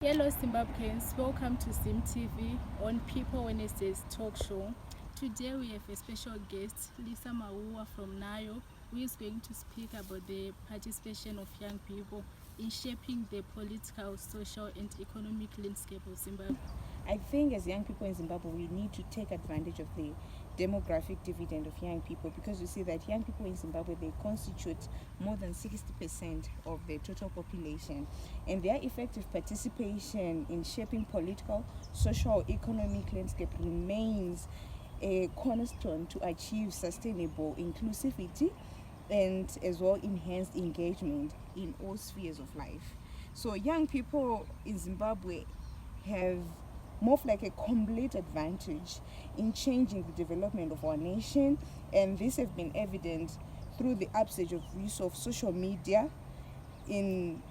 Hello Zimbabweans, welcome to Zim TV on People Wednesdays talk show. Today we have a special guest, Lisa Mawuwa from NAYO, who is going to speak about the participation of young people in shaping the political, social and economic landscape of Zimbabwe. I think as young people in Zimbabwe, we need to take advantage of the demographic dividend of young people, because you see that young people in Zimbabwe, they constitute more than 60% of the total population, and their effective participation in shaping political, social, economic landscape remains a cornerstone to achieve sustainable inclusivity and as well enhanced engagement in all spheres of life. So young people in Zimbabwe have more of like a complete advantage in changing the development of our nation, and this has been evident through the upsurge of use of social media in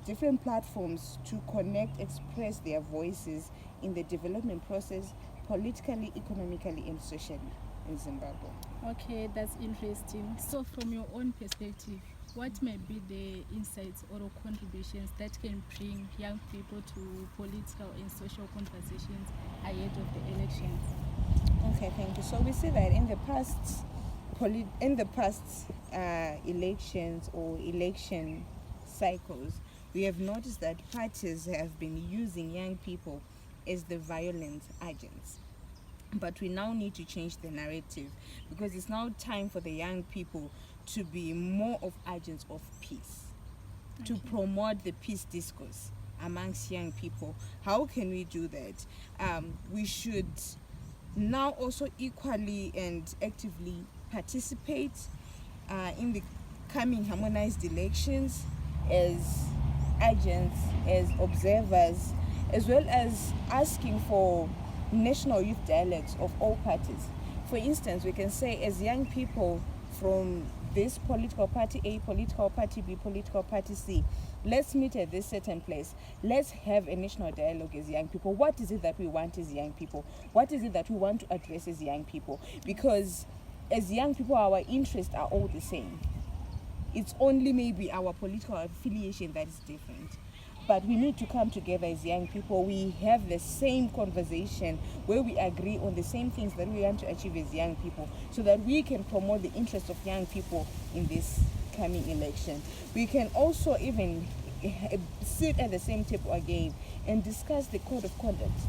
different platforms to connect, express their voices in the development process, politically, economically and socially in Zimbabwe. Okay, that's interesting. So from your own perspective, what may be the insights or contributions that can bring young people to political and social conversations ahead of the elections? Okay, thank you. So we see that in the past elections or election cycles, we have noticed that parties have been using young people as the violent agents. But we now need to change the narrative, because it's now time for the young people to be more of agents of peace, to promote the peace discourse amongst young people. How can we do that? We should now also equally and actively participate in the coming harmonized elections as agents, as observers, as well as asking for national youth dialogues of all parties. For instance, we can say as young people from this political party A, political party B, political party C, let's meet at this certain place. Let's have a national dialogue as young people. What is it that we want as young people? What is it that we want to address as young people? Because as young people, our interests are all the same. It's only maybe our political affiliation that is different. But we need to come together as young people. We have the same conversation where we agree on the same things that we want to achieve as young people, so that we can promote the interests of young people in this coming election. We can also even sit at the same table again and discuss the code of conduct.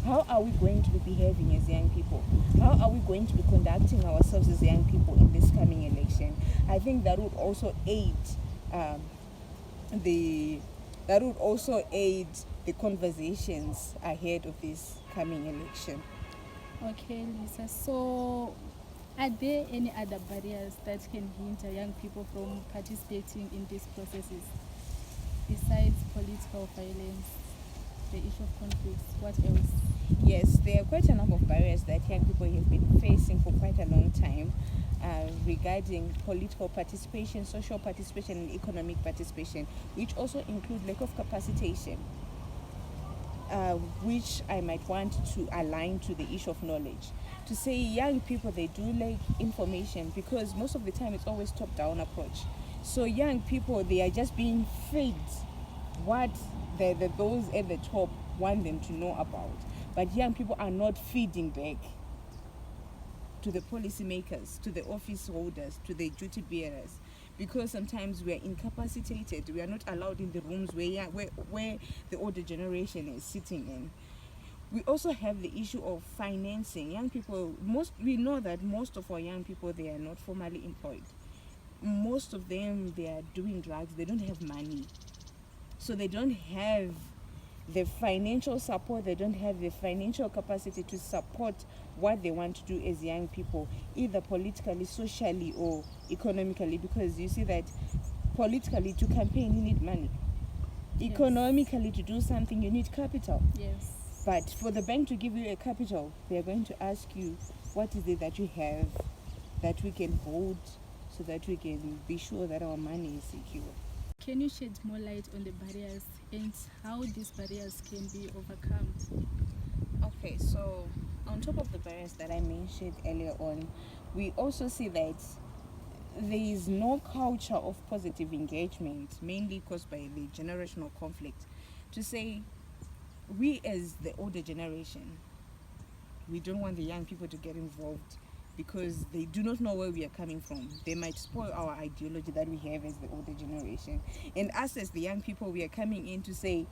How are we going to be behaving as young people? How are we going to be conducting ourselves as young people in this coming election? I think that would also aid the conversations ahead of this coming election. Okay, Lisa. So, are there any other barriers that can hinder young people from participating in these processes besides political violence, the issue of conflicts? What else? Yes, there are quite a number of barriers that young people have been facing for quite a long time regarding political participation, social participation, and economic participation, which also include lack of capacitation, which I might want to align to the issue of knowledge. To say young people, they do lack information, because most of the time it's always top-down approach. So young people, they are just being fed what those at the top want them to know about. But young people are not feeding back to the policymakers, to the office holders, to the duty bearers, because sometimes we are incapacitated. We are not allowed in the rooms where the older generation is sitting in. We also have the issue of financing. Young people, we know that most of our young people, they are not formally employed. Most of them, they are doing drugs. They don't have money, so they don't have the financial support, they don't have the financial capacity to support what they want to do as young people, either politically, socially or economically, because you see that politically, to campaign you need money. Yes. Economically, to do something you need capital. Yes. But for the bank to give you a capital, they are going to ask you, what is it that you have that we can hold, so that we can be sure that our money is secure. Can you shed more light on the barriers and how these barriers can be overcome? Okay, so on top of the barriers that I mentioned earlier on, we also see that there is no culture of positive engagement, mainly caused by the generational conflict. To say we as the older generation, we don't want the young people to get involved because they do not know where we are coming from. They might spoil our ideology that we have as the older generation. And us as the young people, we are coming in to say,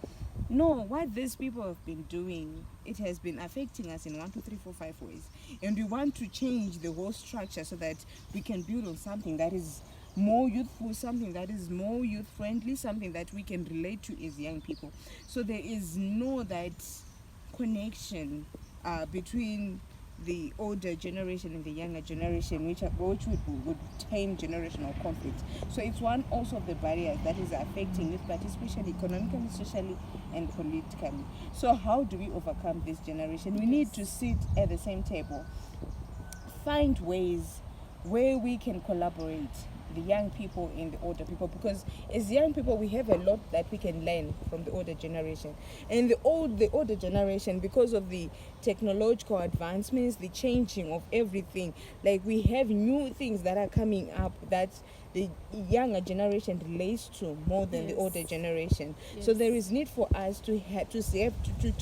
no, what these people have been doing, it has been affecting us in 1, 2, 3, 4, 5 ways. And we want to change the whole structure so that we can build on something that is more youthful, something that is more youth friendly, something that we can relate to as young people. So there is no that connection between the older generation and the younger generation, which would tame generational conflict. So it's one also of the barriers that is affecting youth participation economically, socially, and politically. So how do we overcome this generation? We need to sit at the same table, find ways where we can collaborate, the young people and the older people, because as young people we have a lot that we can learn from the older generation. And the older generation, because of the technological advancements, the changing of everything, like we have new things that are coming up that the younger generation relates to more than the older generation. So there is need for us to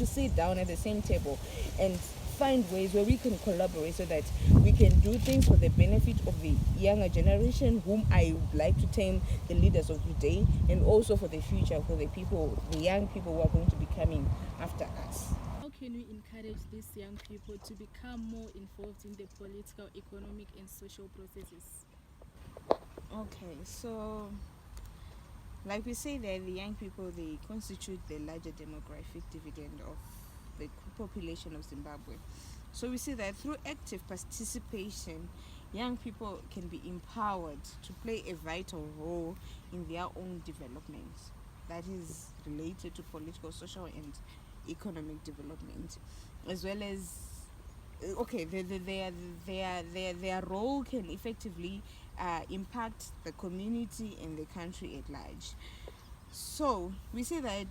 sit down at the same table and find ways where we can collaborate so that we can do things for the benefit of the younger generation, whom I would like to term the leaders of today, and also for the future, for the young people who are going to be coming after us. How can we encourage these young people to become more involved in the political, economic, and social processes? Okay, so like we say that the young people, they constitute the larger demographic dividend of the population of Zimbabwe. So we see that through active participation, young people can be empowered to play a vital role in their own development that is related to political, social, and economic development, as well as their role can effectively impact the community and the country at large. So we say that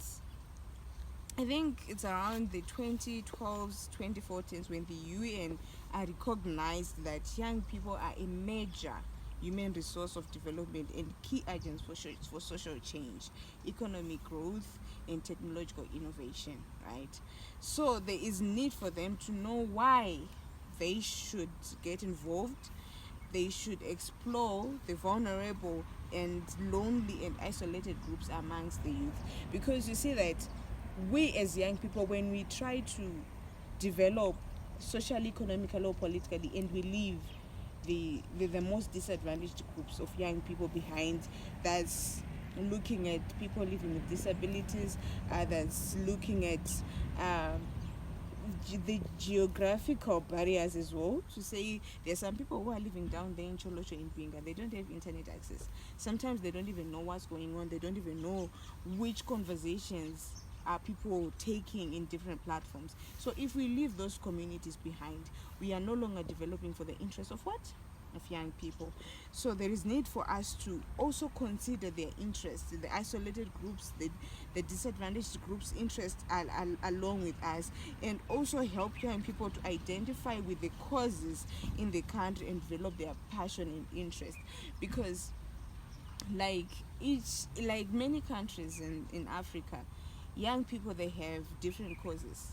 I think it's around the 2012s, 2014s when the UN recognized that young people are a major human resource of development and key agents for social change, economic growth, and technological innovation, right? So there is need for them to know why they should get involved. They should explore the vulnerable and lonely and isolated groups amongst the youth, because you see that we as young people, when we try to develop socially, economically, or politically, and we leave the most disadvantaged groups of young people behind, that's looking at people living with disabilities, that's looking at the geographical barriers as well. To say there's some people who are living down there in Cholocho, in Pinga, they don't have internet access. Sometimes they don't even know what's going on. They don't even know which conversations are people taking in different platforms. So if we leave those communities behind, we are no longer developing for the interest of what? Of young people. So there is need for us to also consider their interests, the isolated groups, the disadvantaged groups' interests along with us, and also help young people to identify with the causes in the country and develop their passion and interest. Because like many countries in Africa, young people, they have different causes.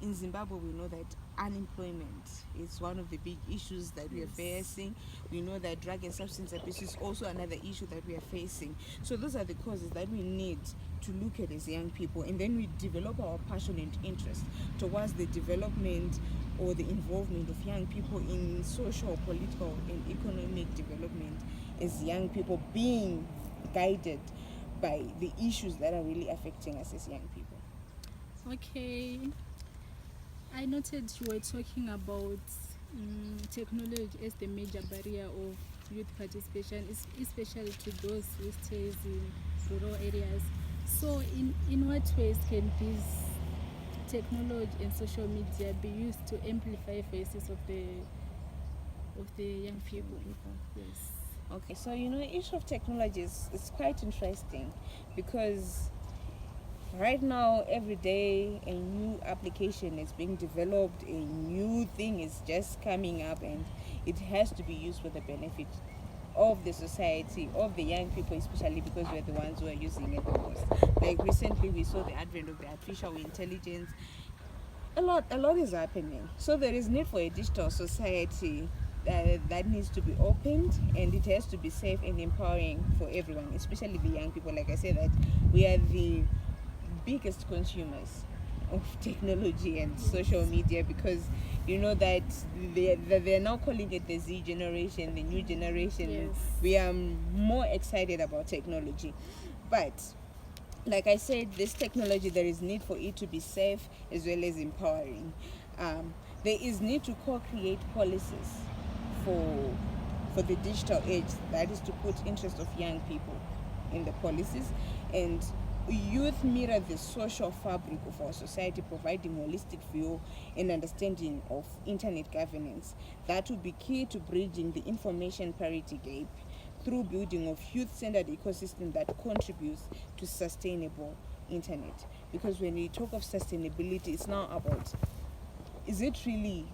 In Zimbabwe, we know that unemployment is one of the big issues that we are facing. We know that drug and substance abuse is also another issue that we are facing. So those are the causes that we need to look at as young people, and then we develop our passion and interest towards the development or the involvement of young people in social, political, and economic development as young people, being guided by the issues that are really affecting us as young people. Okay, I noted you were talking about technology as the major barrier of youth participation, especially to those who stays in rural areas. So in what ways can this technology and social media be used to amplify voices of the young people? Yes. Okay, so the issue of technology is quite interesting, because right now, every day a new application is being developed, a new thing is just coming up, and it has to be used for the benefit of the society, of the young people, especially because we're the ones who are using it the most. Like recently, we saw the advent of the artificial intelligence. A lot is happening. So there is need for a digital society that needs to be opened, and it has to be safe and empowering for everyone, especially the young people. Like I said, that we are the biggest consumers of technology and social media, because you know that they're now calling it the Z generation, the new generation. Yes. We are more excited about technology, but like I said, this technology, there is need for it to be safe as well as empowering. There is need to co-create policies for the digital age, that is to put interest of young people in the policies, and youth mirror the social fabric of our society, providing holistic view and understanding of internet governance. That will be key to bridging the information parity gap through building of youth-centered ecosystem that contributes to sustainable internet. Because when we talk of sustainability, it's now about, is it really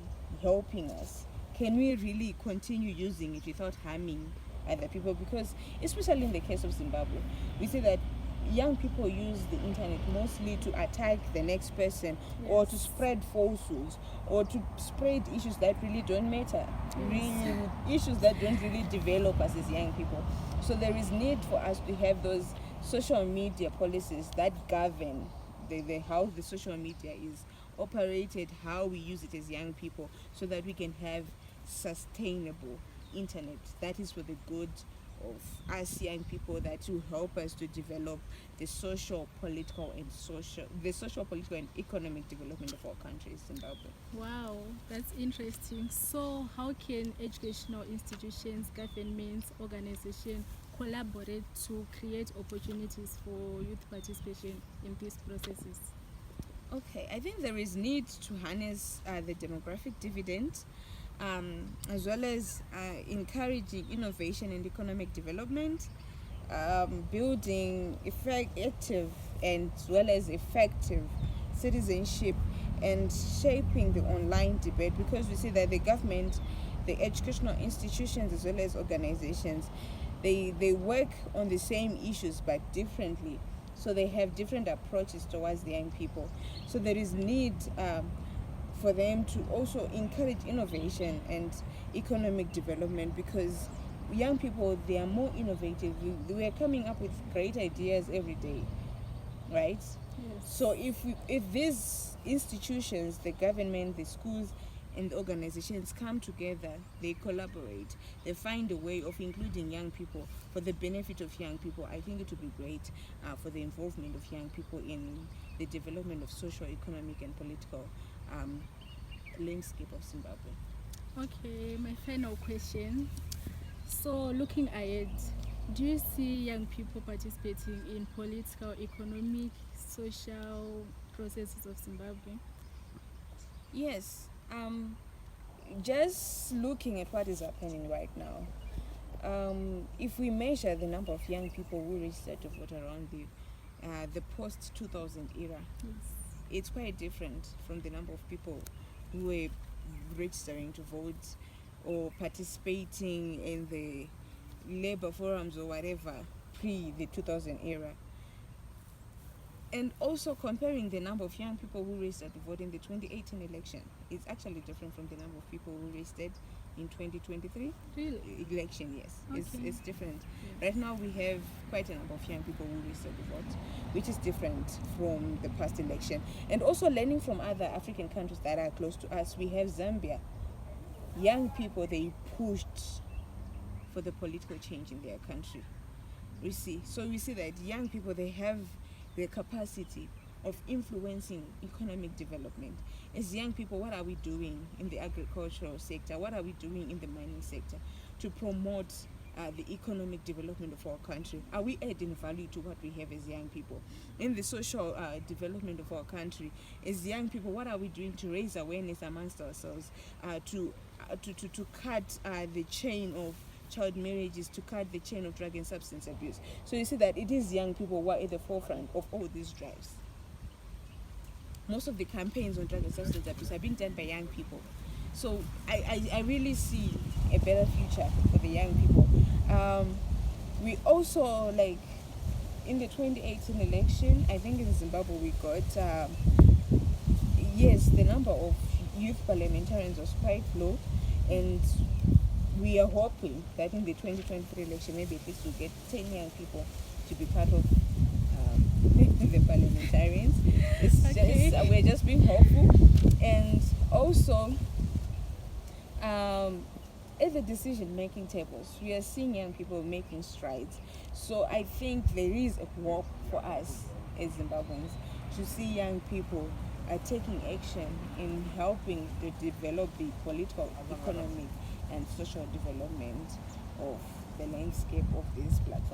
helping us? Can we really continue using it without harming other people? Because especially in the case of Zimbabwe, we see that young people use the internet mostly to attack the next person, or to spread falsehoods, or to spread issues that really don't matter, issues that don't really develop us as young people. So there is need for us to have those social media policies that govern the how the social media is operated, how we use it as young people, so that we can have sustainable internet that is for the good of us young people, that will help us to develop the social, political, and economic development of our country, Zimbabwe. Wow, that's interesting. So how can educational institutions, governments, organizations collaborate to create opportunities for youth participation in these processes? Okay, I think there is need to harness the demographic dividend, as well as encouraging innovation and economic development, building active and as well as effective citizenship, and shaping the online debate, because we see that the government, the educational institutions, as well as organizations, they work on the same issues but differently. So they have different approaches towards the young people. So there is need for them to also encourage innovation and economic development, because young people, they are more innovative. We are coming up with great ideas every day, right? Yes. So if these institutions, the government, the schools, and the organizations come together, they collaborate, they find a way of including young people for the benefit of young people, I think it would be great for the involvement of young people in the development of social, economic, and political landscape of Zimbabwe. Okay, my final question. So looking ahead, do you see young people participating in political, economic, social processes of Zimbabwe? Yes. Just looking at what is happening right now, if we measure the number of young people who registered to vote around the post 2000 era, Yes. it's quite different from the number of people who were registering to vote or participating in the labor forums or whatever pre the 2000 era. And also comparing the number of young people who registered to vote in the 2018 election, it's actually different from the number of people who registered in 2023 Really? election. Yes, Okay. it's different. Yes. Right now we have quite a number of young people who registered to vote, which is different from the past election. And also learning from other African countries that are close to us, we have Zambia. Young people, they pushed for the political change in their country. We see that young people, they have the capacity of influencing economic development. As young people, what are we doing in the agricultural sector? What are we doing in the mining sector to promote the economic development of our country? Are we adding value to what we have as young people? In the social development of our country, as young people, what are we doing to raise awareness amongst ourselves, to cut the chain of child marriages, to cut the chain of drug and substance abuse? So you see that it is young people who are at the forefront of all these drives. Most of the campaigns on drug and substance abuse are being done by young people. So I really see a better future for the young people. We also, like, in the 2018 election, I think in Zimbabwe we got, yes, the number of youth parliamentarians was quite low, and we are hoping that in the 2023 election, maybe at least we'll get 10 young people to be part of the parliamentarians. It's Okay. just, we're just being hopeful. And also, at the decision-making tables, we are seeing young people making strides. So I think there is a work for us as Zimbabweans to see young people taking action in helping to develop the political, economic, and social development of the landscape of this platform.